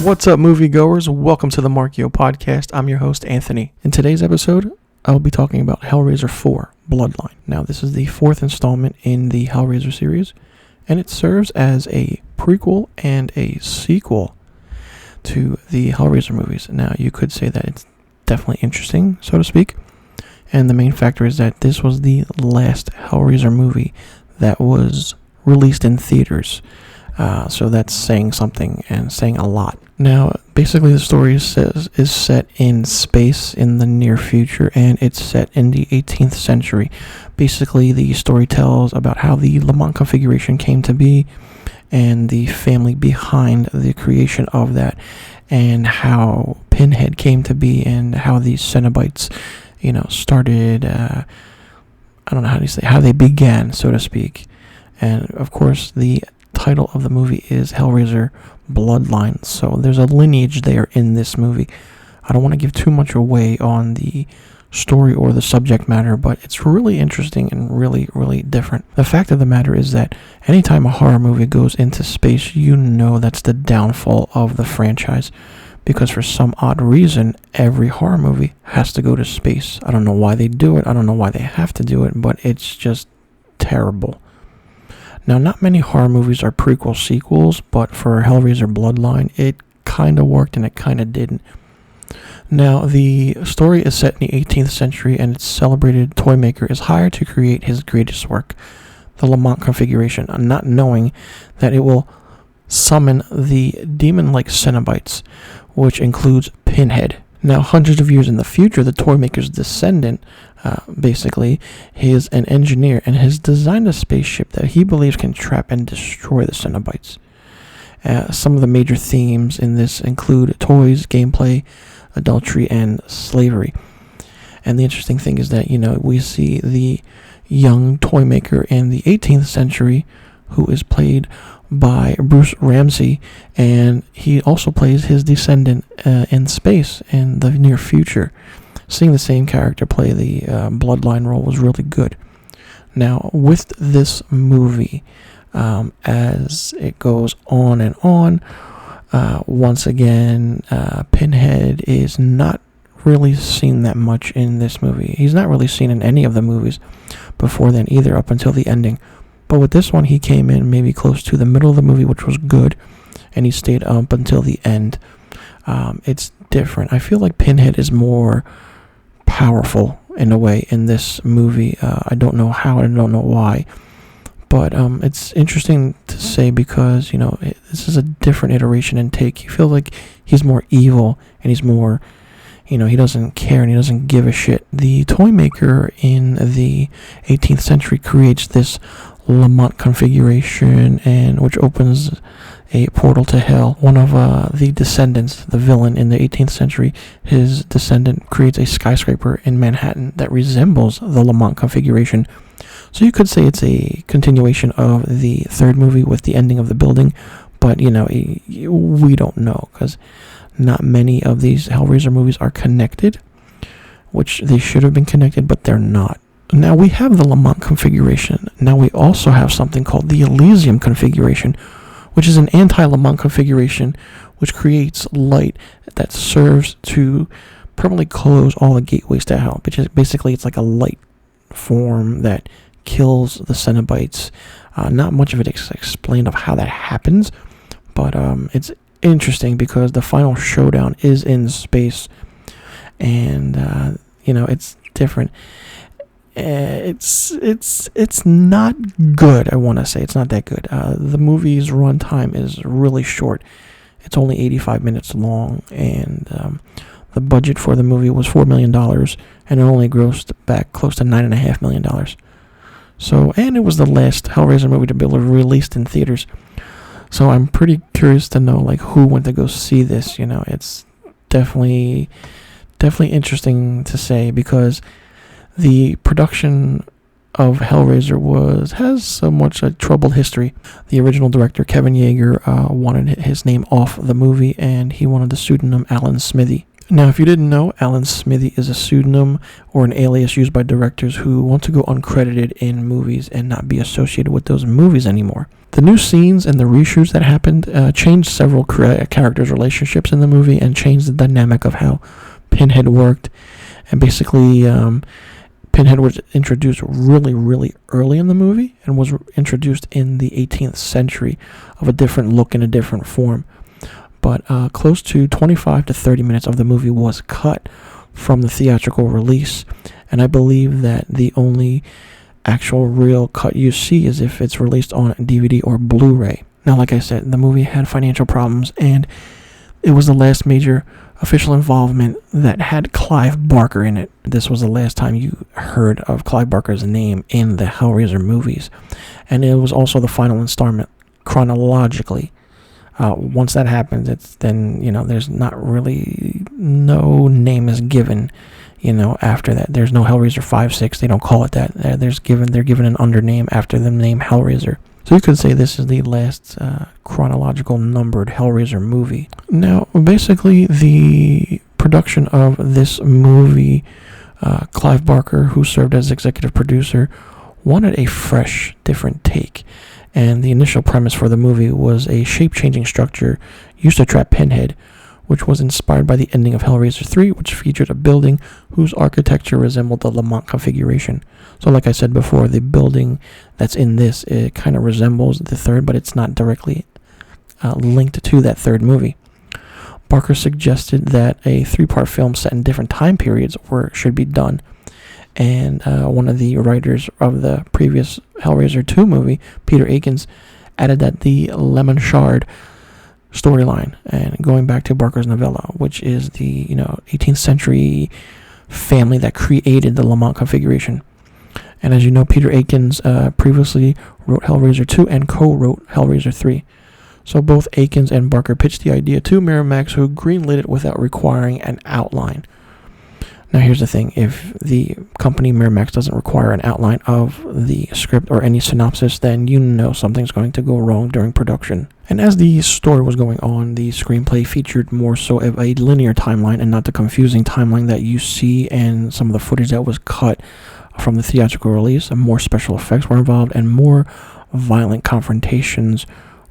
What's up, moviegoers? Welcome to the Marchio podcast. I'm your host, Anthony. In today's episode, I'll be talking about Hellraiser 4, Bloodline. Now, this is the fourth installment in the Hellraiser series, and it serves as a prequel and a sequel to the Hellraiser movies. Now, you could say that it's definitely interesting, so to speak, and the main factor is that this was the last Hellraiser movie that was released in theaters. So that's saying something and saying a lot. Now, basically the story is set in space in the near future, and it's set in the 18th century. Basically, the story tells about how the Lamont configuration came to be and the family behind the creation of that, and how Pinhead came to be and how these Cenobites, started, I don't know how they began, so to speak. And of course, the title of the movie is Hellraiser Bloodline, so there's a lineage there in this movie. I don't want to give too much away on the story or the subject matter, but it's really interesting and really, really different. The fact of the matter is that anytime a horror movie goes into space, that's the downfall of the franchise, because for some odd reason, every horror movie has to go to space. I don't know why they do it, I don't know why they have to do it, but it's just terrible. Now, not many horror movies are prequel sequels, but for Hellraiser Bloodline, it kind of worked and it kind of didn't. Now, the story is set in the 18th century, and its celebrated toy maker is hired to create his greatest work, the Lamont configuration, not knowing that it will summon the demon-like Cenobites, which includes Pinhead. Now, hundreds of years in the future, the toy maker's descendant, is an engineer and has designed a spaceship that he believes can trap and destroy the Cenobites. Some of the major themes in this include toys, gameplay, adultery, and slavery. And the interesting thing is that, we see the young toy maker in the 18th century, who is played by Bruce Ramsey, and he also plays his descendant in space in the near future. Seeing the same character play the Bloodline role was really good. Now, with this movie, as it goes on and on, once again, Pinhead is not really seen that much in this movie. He's not really seen in any of the movies before then either, up until the ending. But with this one, he came in maybe close to the middle of the movie, which was good, and he stayed up until the end. It's different. I feel like Pinhead is more powerful in a way in this movie. I don't know how, I don't know why, but it's interesting to say because, this is a different iteration and take. You feel like he's more evil, and he's more, he doesn't care and he doesn't give a shit. The toy maker in the 18th century creates this Lamont configuration, and which opens a portal to hell. One of the descendants, the villain in the 18th century, his descendant creates a skyscraper in Manhattan that resembles the Lamont configuration. So you could say it's a continuation of the third movie with the ending of the building, but we don't know, because not many of these Hellraiser movies are connected, which they should have been connected, but they're not. Now, we have the Lamont configuration. Now, we also have something called the Elysium configuration, which is an anti-Lamont configuration, which creates light that serves to permanently close all the gateways to hell. Basically, it's like a light form that kills the Cenobites. Not much of it is explained of how that happens, but it's interesting because the final showdown is in space, and it's different. It's not good. I want to say it's not that good. The movie's runtime is really short. It's only 85 minutes long, and the budget for the movie was $4 million, and it only grossed back close to $9.5 million. So, and it was the last Hellraiser movie to be released in theaters. So I'm pretty curious to know who went to go see this. It's definitely interesting to say, because the production of Hellraiser has somewhat a troubled history. The original director, Kevin Yeager, wanted his name off the movie, and he wanted the pseudonym Alan Smithy. Now, if you didn't know, Alan Smithy is a pseudonym or an alias used by directors who want to go uncredited in movies and not be associated with those movies anymore. The new scenes and the reshoots that happened changed several characters' relationships in the movie and changed the dynamic of how Pinhead worked. And basically, Pinhead was introduced really, really early in the movie and was introduced in the 18th century of a different look and a different form. But close to 25 to 30 minutes of the movie was cut from the theatrical release, and I believe that the only actual real cut you see is if it's released on DVD or Blu-ray. Now, like I said, the movie had financial problems, and it was the last major official involvement that had Clive Barker in it. This was the last time you heard of Clive Barker's name in the Hellraiser movies, and it was also the final installment chronologically. Once that happens, there's not really, no name is given, after that. There's no Hellraiser 5, 6, they don't call it that. They're given an undername after the name Hellraiser. So you could say this is the last chronological numbered Hellraiser movie. Now, basically, the production of this movie, Clive Barker, who served as executive producer, wanted a fresh, different take. And the initial premise for the movie was a shape-changing structure used to trap Pinhead, which was inspired by the ending of Hellraiser 3, which featured a building whose architecture resembled the Lamont configuration. So like I said before, the building that's in this, it kind of resembles the third, but it's not directly linked to that third movie. Barker suggested that a 3-part film set in different time periods should be done. And one of the writers of the previous Hellraiser 2 movie, Peter Akins, added that the Lemon Shard storyline, and going back to Barker's novella, which is the 18th century family that created the Lamont configuration. And as you know, Peter Akins previously wrote Hellraiser 2 and co-wrote Hellraiser 3. So both Akins and Barker pitched the idea to Miramax, who greenlit it without requiring an outline. Now here's the thing, if the company Miramax doesn't require an outline of the script or any synopsis, then something's going to go wrong during production. And as the story was going on, the screenplay featured more so of a linear timeline and not the confusing timeline that you see and some of the footage that was cut from the theatrical release. And more special effects were involved and more violent confrontations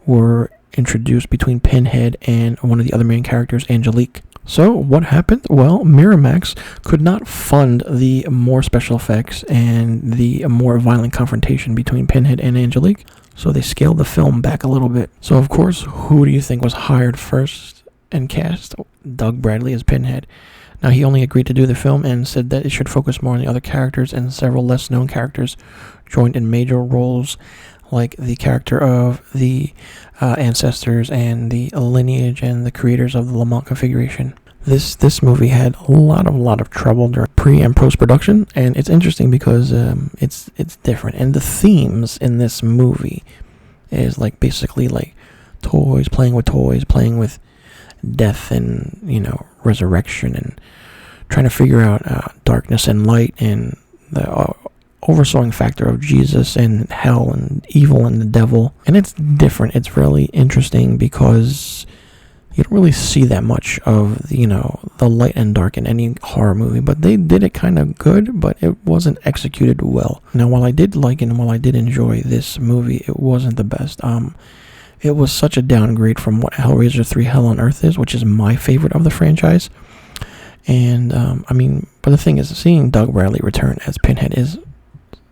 were introduced between Pinhead and one of the other main characters, Angelique. So what happened? Well, Miramax could not fund the more special effects and the more violent confrontation between Pinhead and Angelique, so they scaled the film back a little bit. So of course, who do you think was hired first and cast? Doug Bradley as Pinhead. Now he only agreed to do the film and said that it should focus more on the other characters, and several less known characters joined in major roles, like the character of the ancestors and the lineage and the creators of the Lamont configuration. This movie had a lot of trouble during pre and post production, and it's interesting because it's different. And the themes in this movie is basically toys, playing with death and resurrection, and trying to figure out darkness and light and the oversawing factor of Jesus and hell and evil and the devil. And it's different. It's really interesting because you don't really see that much of the light and dark in any horror movie, but they did it kind of good, but it wasn't executed well. Now, while I did like it and while I did enjoy this movie, it wasn't the best. It was such a downgrade from what Hellraiser 3 Hell on Earth is, which is my favorite of the franchise. And but the thing is, seeing Doug Bradley return as Pinhead is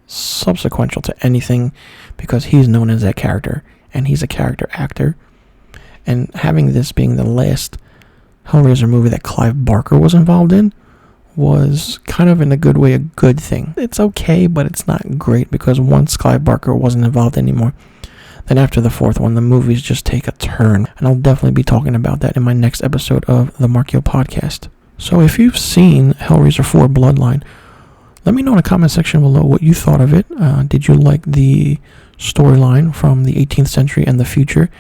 subsequential to anything because he's known as that character and he's a character actor. And having this being the last Hellraiser movie that Clive Barker was involved in was kind of, in a good way, a good thing. It's okay, but it's not great because once Clive Barker wasn't involved anymore, then after the fourth one, the movies just take a turn. And I'll definitely be talking about that in my next episode of the Marchio podcast. So if you've seen Hellraiser 4 Bloodline, let me know in the comment section below what you thought of it. Did you like the storyline from the 18th century and the future?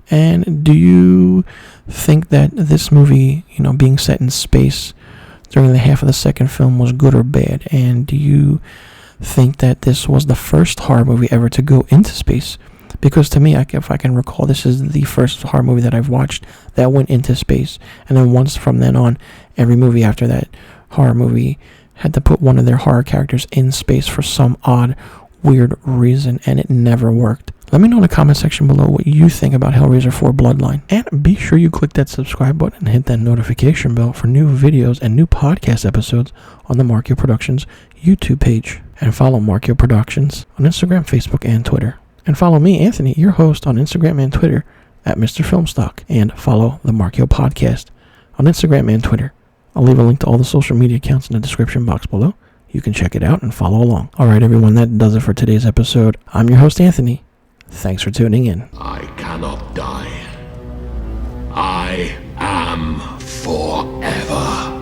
And do you think that this movie, being set in space during the half of the second film was good or bad? And do you think that this was the first horror movie ever to go into space? Because to me, if I can recall, this is the first horror movie that I've watched that went into space. And then once from then on, every movie after that horror movie had to put one of their horror characters in space for some odd, weird reason, and it never worked. Let me know in the comment section below what you think about Hellraiser 4 Bloodline. And be sure you click that subscribe button and hit that notification bell for new videos and new podcast episodes on the Marchio Productions YouTube page. And follow Marchio Productions on Instagram, Facebook, and Twitter. And follow me, Anthony, your host, on Instagram and Twitter at misterfilmstock. And follow the Marchio Podcast on Instagram and Twitter. I'll leave a link to all the social media accounts in the description box below. You can check it out and follow along. Alright everyone, that does it for today's episode. I'm your host, Anthony. Thanks for tuning in. I cannot die. I am forever.